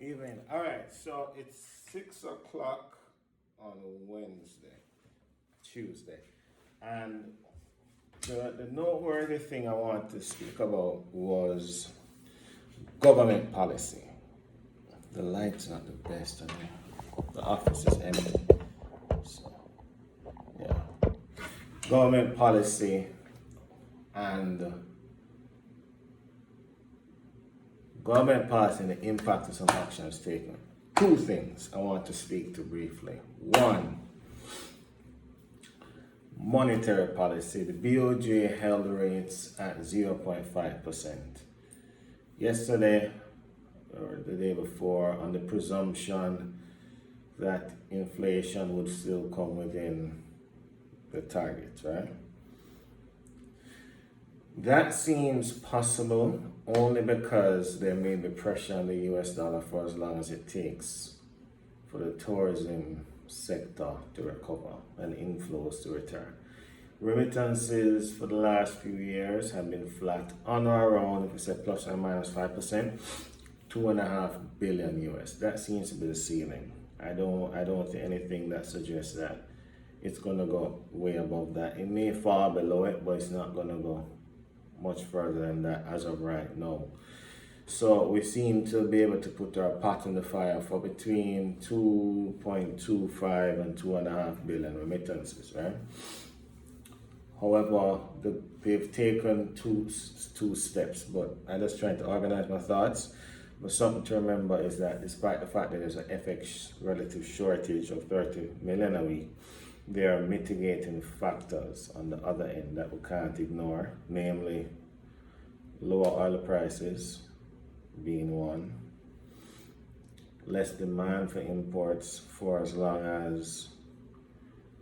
Evening. All right, so it's 6 o'clock on Tuesday, and the noteworthy thing I want to speak about was government policy. The light's not the best, and the office is empty. So, yeah, government policy and and the impact of some actions taken. Two things I want to speak to briefly. One, monetary policy. The BOJ held rates at 0.5%. Yesterday, or the day before, on the presumption that inflation would still come within the target, right? That seems possible only because there may be pressure on the US dollar for as long as it takes for the tourism sector to recover and inflows to return. Remittances for the last few years have been flat on or around, if we say plus or minus 5%, 2.5 billion US. That seems to be the ceiling. I don't see anything that suggests that it's gonna go way above that. It may fall below it, but it's not gonna go much further than that as of right now. So we seem to be able to put our pot in the fire for between 2.25 and 2.5 billion remittances, right? However, they've taken two steps, but I'm just trying to organize my thoughts. But something to remember is that despite the fact that there's an FX relative shortage of 30 million a week, there are mitigating factors on the other end that we can't ignore, namely lower oil prices being one, less demand for imports for as long as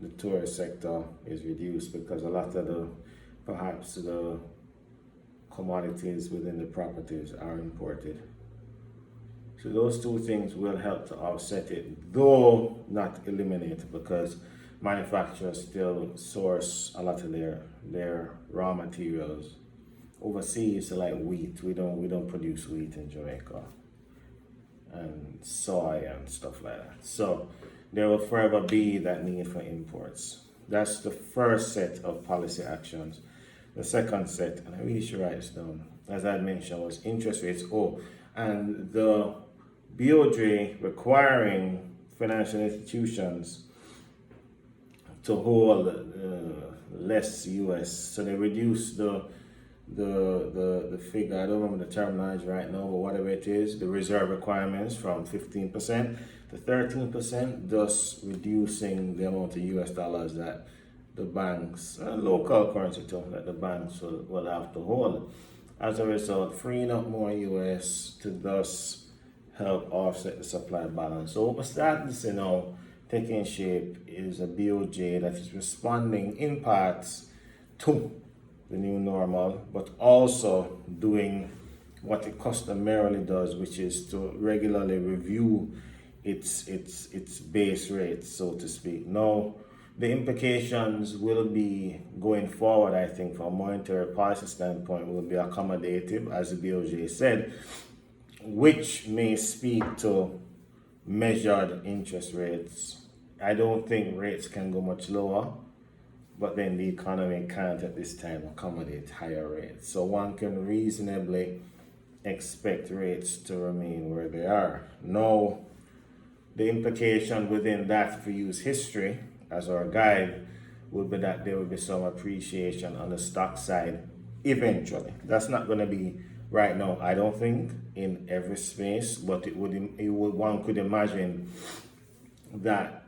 the tourist sector is reduced, because a lot of perhaps the commodities within the properties are imported. So those two things will help to offset it, though not eliminate it, because manufacturers still source a lot of their raw materials overseas, so like wheat. We don't produce wheat in Jamaica, and soy and stuff like that. So there will forever be that need for imports. That's the first set of policy actions. The second set, and I really should write this down, as I mentioned, was interest rates. And the BOJ requiring financial institutions to hold less US. So they reduced the figure, I don't remember the terminology right now, but whatever it is, the reserve requirements from 15% to 13%, thus reducing the amount of US dollars that the banks, local currency too, that the banks will have to hold. As a result, freeing up more US to thus help offset the supply balance. So what we're starting to see now taking shape is a BOJ that is responding in parts to the new normal, but also doing what it customarily does, which is to regularly review its base rates, so to speak. Now, the implications will be going forward, I think, from a monetary policy standpoint, will be accommodative, as the BOJ said, which may speak to measured interest rates. I don't think rates can go much lower, but then the economy can't at this time accommodate higher rates. So one can reasonably expect rates to remain where they are. Now, the implication within that, if we use history as our guide, would be that there will be some appreciation on the stock side eventually. That's not going to be right now, I don't think, in every space, but one could imagine that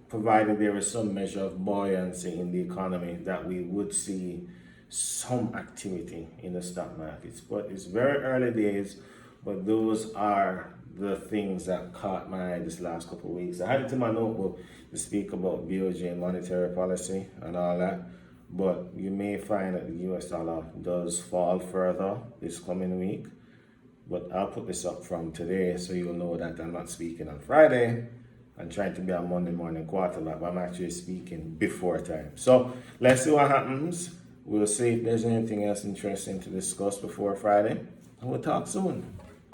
provided there is some measure of buoyancy in the economy, that we would see some activity in the stock markets. But it's very early days, but those are the things that caught my eye this last couple of weeks. I had it in my notebook to speak about BOJ and monetary policy and all that, but you may find that the US dollar does fall further this coming week. But I'll put this up from today so you'll know that I'm not speaking on Friday and trying to be a Monday morning quarterback, but I'm actually speaking before time. So let's see what happens. We'll see if there's anything else interesting to discuss before Friday, and we'll talk soon.